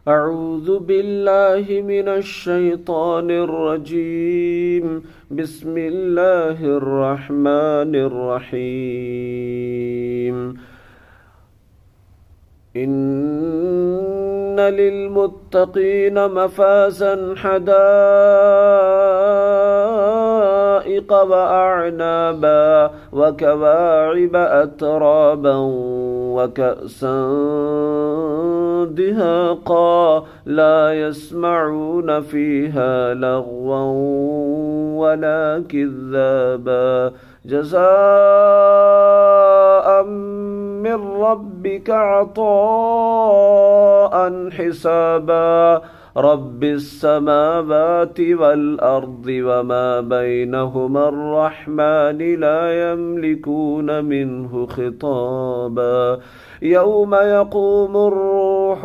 أعوذ بالله من الشيطان الرجيم. بسم الله الرحمن الرحيم. إن للمتقين مفازا حدائق وأعنابا وكواعب أترابا وكأسا دهاقا لا يسمعون فيها لغوا ولا كذابا جزاء من ربك عطاء حسابا رب السماوات والأرض وما بينهما الرحمن لا يملكون منه خطابا يوم يقوم الروح